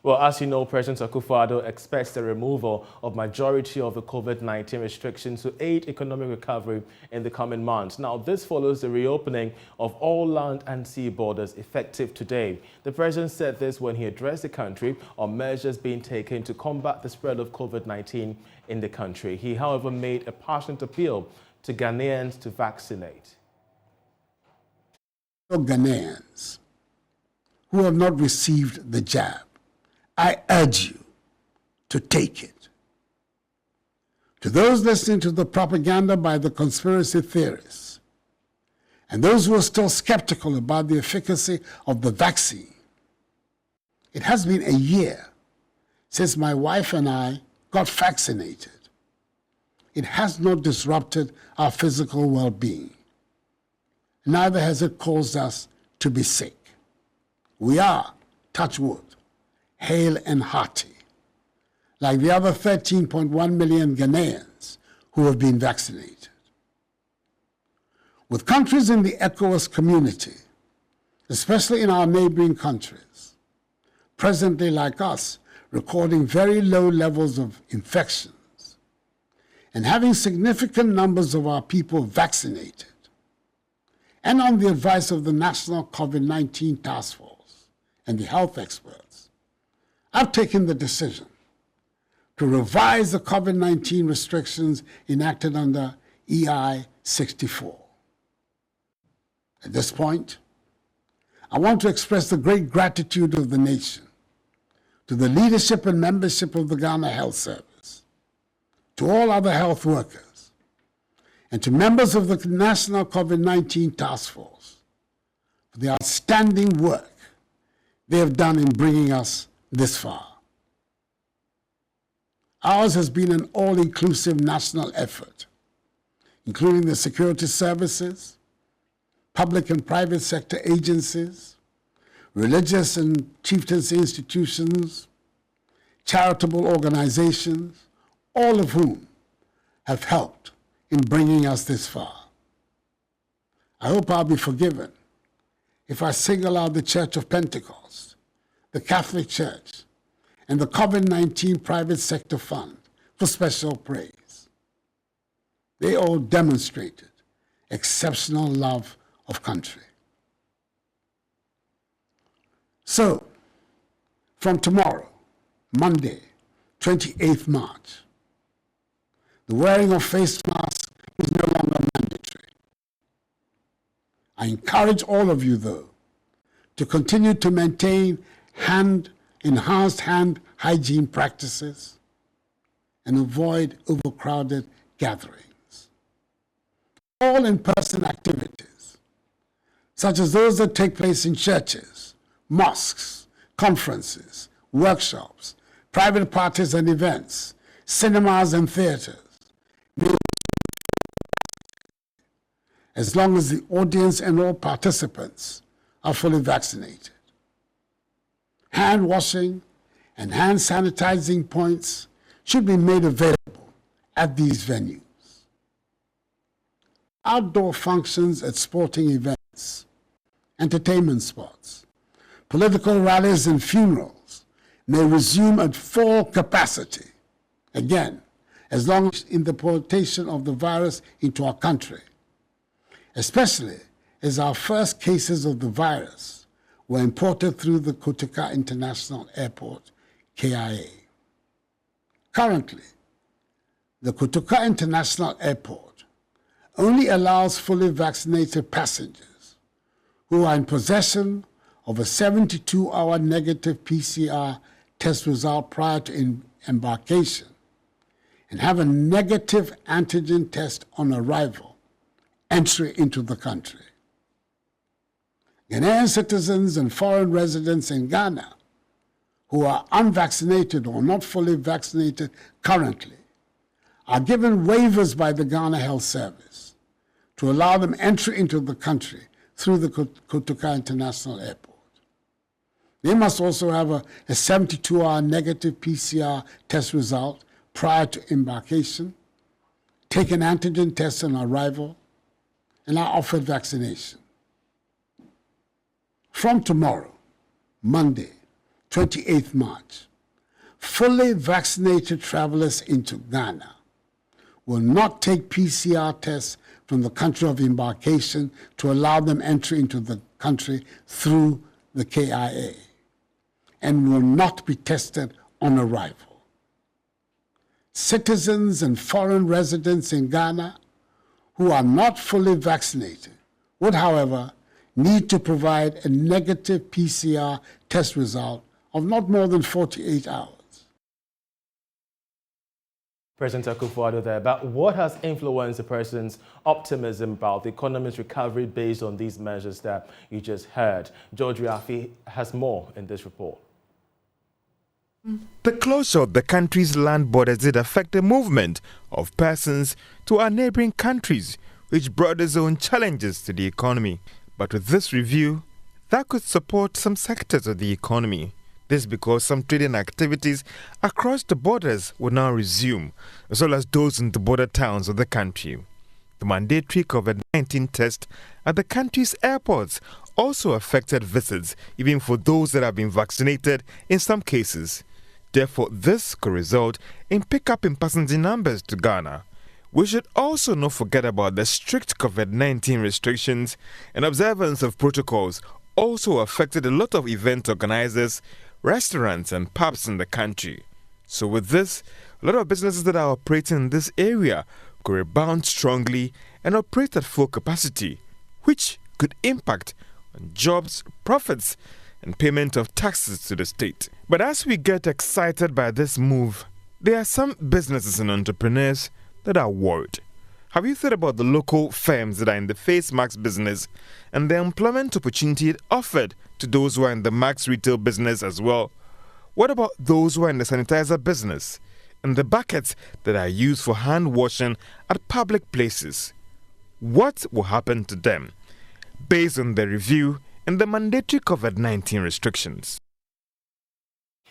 Well, as you know, President Akufo-Addo expects the removal of majority of the COVID-19 restrictions to aid economic recovery in the coming months. Now, this follows the reopening of all land and sea borders effective today. The president said this when he addressed the country on measures being taken to combat the spread of COVID-19 in the country. He, however, made a passionate appeal to Ghanaians to vaccinate. Ghanaians who have not received the jab, I urge you to take it. To those listening to the propaganda by the conspiracy theorists and those who are still skeptical about the efficacy of the vaccine, it has been a year since my wife and I got vaccinated. It has not disrupted our physical well-being. Neither has it caused us to be sick. We are, touch wood, hale and hearty, like the other 13.1 million Ghanaians who have been vaccinated. With countries in the ECOWAS community, especially in our neighboring countries, presently like us, recording very low levels of infections, and having significant numbers of our people vaccinated, and on the advice of the National COVID-19 Task Force and the health experts, I've taken the decision to revise the COVID-19 restrictions enacted under EI 64. At this point, I want to express the great gratitude of the nation to the leadership and membership of the Ghana Health Service, to all other health workers, and to members of the National COVID-19 Task Force for the outstanding work they have done in bringing us this far. Ours has been an all-inclusive national effort, including the security services, public and private sector agencies, religious and chieftaincy institutions, charitable organizations, all of whom have helped in bringing us this far. I hope I'll be forgiven if I single out the Church of Pentecost, the Catholic Church, and the COVID-19 Private Sector Fund for special praise. They all demonstrated exceptional love of country. So, from tomorrow, Monday, 28th March, the wearing of face masks is no longer mandatory. I encourage all of you, though, to continue to maintain enhanced hand hygiene practices and avoid overcrowded gatherings. All in-person activities, such as those that take place in churches, mosques, conferences, workshops, private parties and events, cinemas and theaters, as long as the audience and all participants are fully vaccinated. Hand washing and hand sanitizing points should be made available at these venues. Outdoor functions at sporting events, entertainment spots, political rallies and funerals may resume at full capacity, again, as long as in the importation of the virus into our country, especially as our first cases of the virus were imported through the Kotoka International Airport, KIA. Currently, the Kotoka International Airport only allows fully vaccinated passengers who are in possession of a 72-hour negative PCR test result prior to embarkation and have a negative antigen test on arrival, entry into the country. Ghanaian citizens and foreign residents in Ghana who are unvaccinated or not fully vaccinated currently are given waivers by the Ghana Health Service to allow them entry into the country through the Kotoka International Airport. They must also have a 72-hour negative PCR test result prior to embarkation, take an antigen test on arrival, and are offered vaccination. From tomorrow, Monday, 28th March, fully vaccinated travelers into Ghana will not take PCR tests from the country of embarkation to allow them entry into the country through the KIA, and will not be tested on arrival. Citizens and foreign residents in Ghana who are not fully vaccinated would, however, need to provide a negative PCR test result of not more than 48 hours. President Akufo-Addo there, but what has influenced the president's optimism about the economy's recovery based on these measures that you just heard? George Riafi has more in this report. The closure of the country's land borders did affect the movement of persons to our neighboring countries, which brought its own challenges to the economy. But with this review, that could support some sectors of the economy. This because some trading activities across the borders will now resume, as well as those in the border towns of the country. The mandatory COVID-19 test at the country's airports also affected visits, even for those that have been vaccinated in some cases. Therefore, this could result in pickup in passenger numbers to Ghana. We should also not forget about the strict COVID-19 restrictions and observance of protocols also affected a lot of event organizers, restaurants and pubs in the country. So with this, a lot of businesses that are operating in this area could rebound strongly and operate at full capacity, which could impact on jobs, profits, and payment of taxes to the state. But as we get excited by this move, there are some businesses and entrepreneurs that are worried. Have you thought about the local firms that are in the face mask business and the employment opportunity it offered to those who are in the mask retail business as well? What about those who are in the sanitizer business and the buckets that are used for hand washing at public places? What will happen to them based on the review and the mandatory COVID-19 restrictions?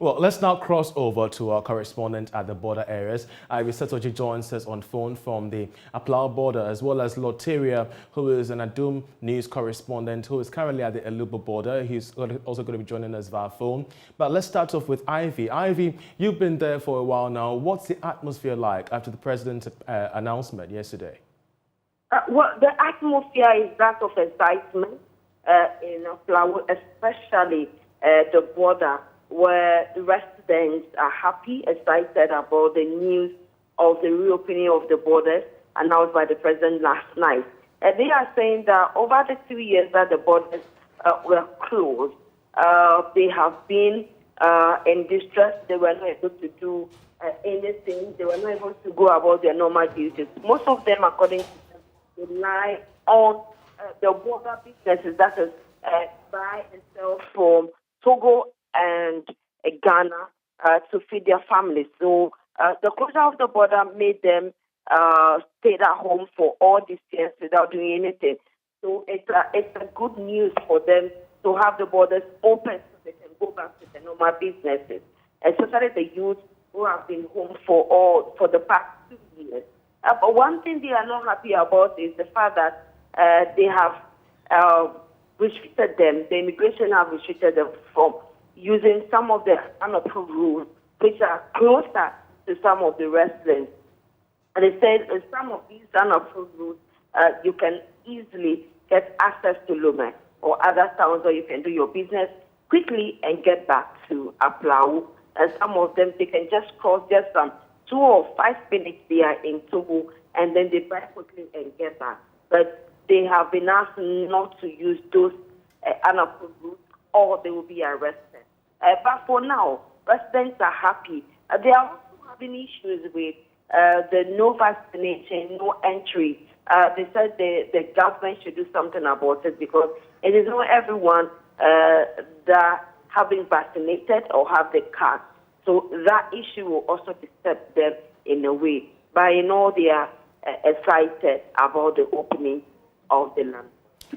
Well, let's now cross over to our correspondent at the border areas. Ivy Setoji joins us on phone from the Aplau border, as well as Loteria, who is an Adum News correspondent who is currently at the Elubo border. He's also going to be joining us via phone. But let's start off with Ivy. Ivy, you've been there for a while now. What's the atmosphere like after the president's announcement yesterday? Well, the atmosphere is that of excitement in Aplau, especially the border, where the residents are happy, excited about the news of the reopening of the borders announced by the president last night. They are saying that over the 2 years that the borders were closed, they have been in distress. They were not able to do anything. They were not able to go about their normal duties. Most of them, according to them, rely on the border businesses, that is, buy and sell from Togo and Ghana to feed their families. So the closure of the border made them stay at home for all these years without doing anything. So it's a good news for them to have the borders open so they can go back to their normal businesses, especially the youth who have been home for the past 2 years. But one thing they are not happy about is the fact that they have restricted them. The immigration have restricted them from using some of the unapproved rules, which are closer to some of the residents. And they said some of these unapproved rules, you can easily get access to Lome or other towns where you can do your business quickly and get back to Aplau. And some of them, they can just cross just some 2 or 5 minutes there in Togo, and then they buy quickly and get back. But they have been asked not to use those unapproved rules, or they will be arrested. But for now, residents are happy. They are also having issues with the no vaccination, no entry. They said the government should do something about it because it is not everyone that have been vaccinated or have the card. So that issue will also disturb them in a way. But they are excited about the opening of the land.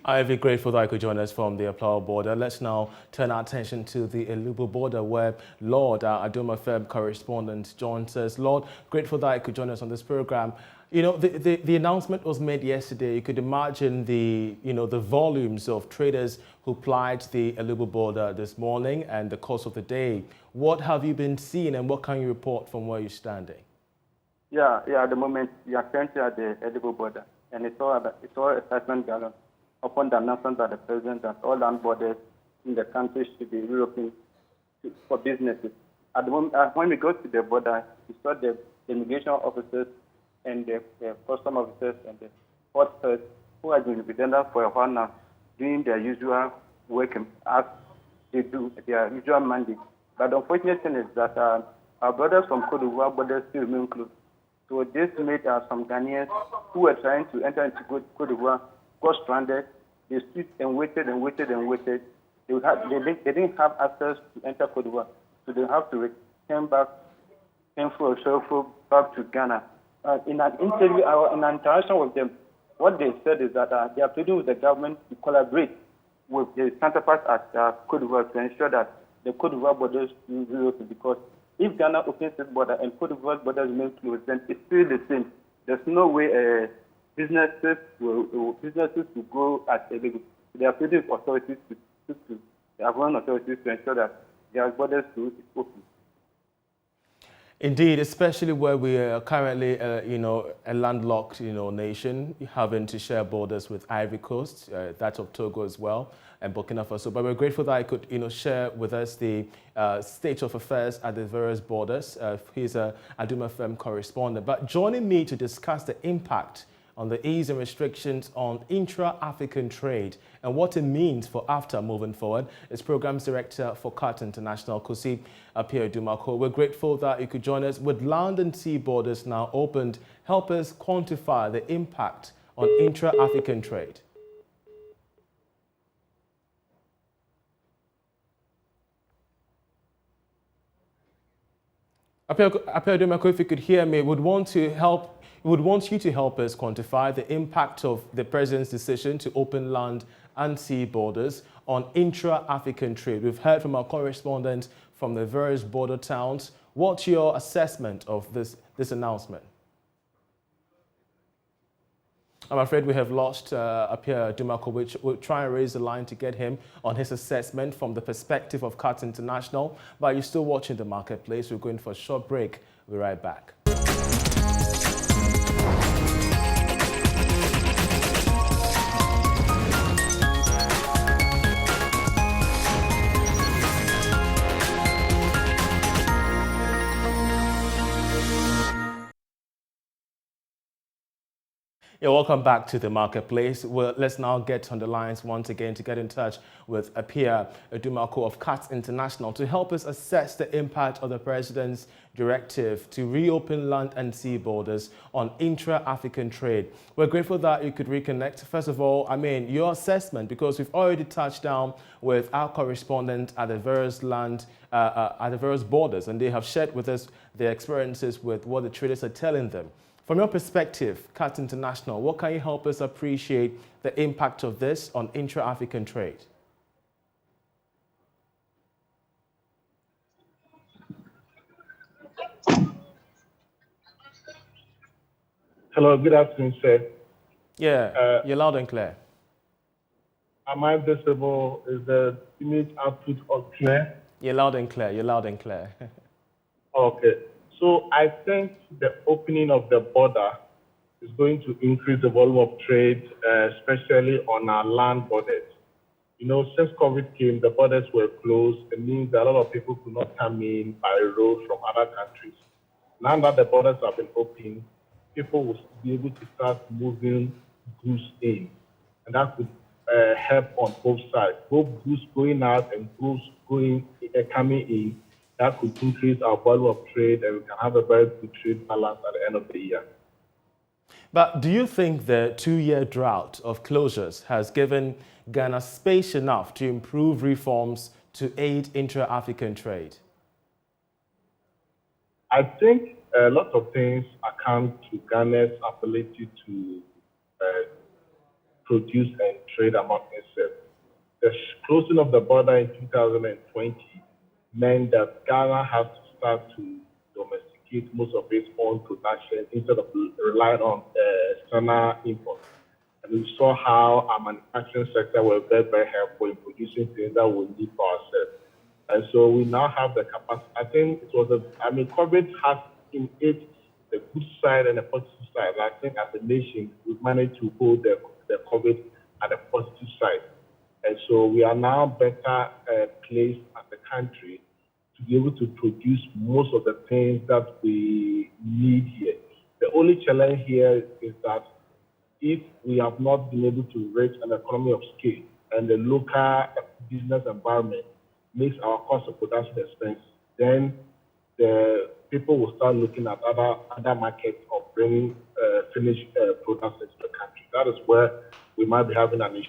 I'd be grateful that you could join us from the Aplau border. Let's now turn our attention to the Elubo border, where Lord, our Aduma Feb correspondent, joins us. Lord, grateful that you could join us on this program. You know, the announcement was made yesterday. You could imagine the volumes of traders who plied the Elubu border this morning and the course of the day. What have you been seeing, and what can you report from where you're standing? Yeah. At the moment, we are currently at the Elubu border, and it's all excitement gathered upon the announcement by the president that all land borders in the country should be reopened for businesses. At the moment, when we go to the border, we saw the immigration officers and the custom officers and the port heads who have been redundant for a while now, doing their usual work as they do their usual mandate. But the unfortunate thing is that our brothers from Côte d'Ivoire borders still remain closed. So this made some Ghanaians who were trying to enter into Côte d'Ivoire got stranded. They stood and waited and waited and waited. They didn't have access to enter Côte d'Ivoire, so they have to return back, painful or sorrowful, back to Ghana. In an interview, in an interaction with them, what they said is that they are pleading with the government to collaborate with the counterparts at Côte d'Ivoire to ensure that the Côte d'Ivoire borders will reopen, because if Ghana opens its border and Côte d'Ivoire borders remain closed, then it's still the same. There's no way businesses will go at a level. They are pleading with authorities the Ivorian authorities to ensure that their borders will be open. Indeed, especially where we are currently, a landlocked, nation, having to share borders with Ivory Coast, that of Togo as well, and Burkina Faso. But we're grateful that I could, share with us the state of affairs at the various borders. He's a Aduma FM correspondent. But joining me to discuss the impact on the ease and restrictions on intra-African trade and what it means for AFTA moving forward is Programs Director for CAT International, Kosi Appiah-Dumako. We're grateful that you could join us. With land and sea borders now opened, help us quantify the impact on intra-African trade. Appiah-Dumako, if you could hear me, would want you to help us quantify the impact of the President's decision to open land and sea borders on intra-African trade. We've heard from our correspondents from the various border towns. What's your assessment of this announcement? I'm afraid we have lost Appiah-Dumako, which we'll try and raise the line to get him on his assessment from the perspective of CAT International. But you're still watching The Marketplace. We're going for a short break. We'll be right back. Yeah, welcome back to The Marketplace. Well, let's now get on the lines once again to get in touch with Appiah-Dumako of CAT International to help us assess the impact of the President's directive to reopen land and sea borders on intra-African trade. We're grateful that you could reconnect. First of all, your assessment, because we've already touched down with our correspondent at the various borders, and they have shared with us their experiences with what the traders are telling them. From your perspective, CAT International, what can you help us appreciate the impact of this on intra-African trade? Hello, good afternoon, sir. Yeah, you're loud and clear. Am I visible? Is the image output clear? You're loud and clear. You're loud and clear. Okay. So I think the opening of the border is going to increase the volume of trade, especially on our land borders. Since COVID came, the borders were closed. It means that a lot of people could not come in by road from other countries. Now that the borders have been opened, people will be able to start moving goods in. And that could help on both sides, both goods going out and goods coming in. That could increase our volume of trade, and we can have a very good trade balance at the end of the year. But do you think the 2-year drought of closures has given Ghana space enough to improve reforms to aid intra-African trade? I think a lot of things account to Ghana's ability to produce and trade among itself. The closing of the border in 2020 meant that Ghana has to start to domesticate get most of its own production instead of relying on external imports. And we saw how our manufacturing sector was very, very helpful in producing things that we need for ourselves. And so we now have the capacity. I think it was COVID has in it the good side and the positive side. I think as a nation, we've managed to hold the COVID at the positive side. And so we are now better placed as a country to be able to produce most of the things that we need here. The only challenge here is that if we have not been able to reach an economy of scale and the local business environment makes our cost of production expensive, then the people will start looking at other markets of bringing finished products into the country. That is where we might be having an issue.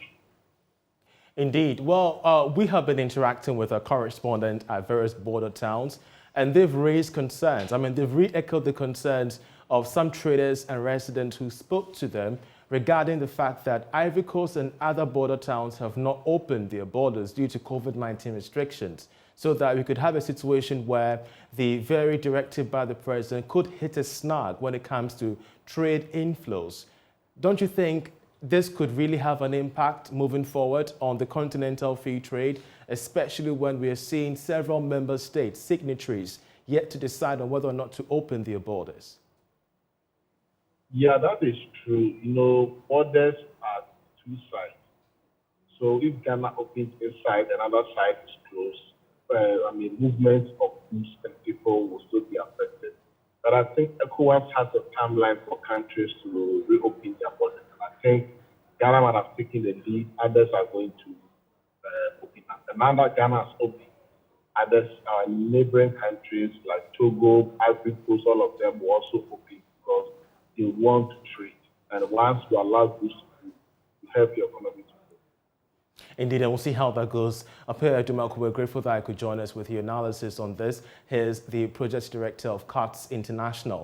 Indeed. Well, we have been interacting with a correspondent at various border towns, and they've raised concerns. I mean, they've re-echoed the concerns of some traders and residents who spoke to them regarding the fact that Ivory Coast and other border towns have not opened their borders due to COVID-19 restrictions, so that we could have a situation where the very directive by the president could hit a snag when it comes to trade inflows. Don't you think this could really have an impact moving forward on the continental free trade, especially when we are seeing several member states, signatories, yet to decide on whether or not to open their borders? Yeah, that is true. You know, borders are two sides. So if Ghana opens inside, another side is closed. Movement of goods and people will still be affected. But I think ECOWAS has a timeline for countries to reopen their borders. And I think Ghana might have taken the lead. Others are going to open up. And now that Ghana has opened, others, our neighboring countries like Togo, Ivory Coast, all of them will also open because they want to trade. And once you allow goods to move, you help your economy to grow. Indeed, and we'll see how that goes. Apia Edumaku, we're grateful that I could join us with your analysis on this. Here's the project director of CATS International.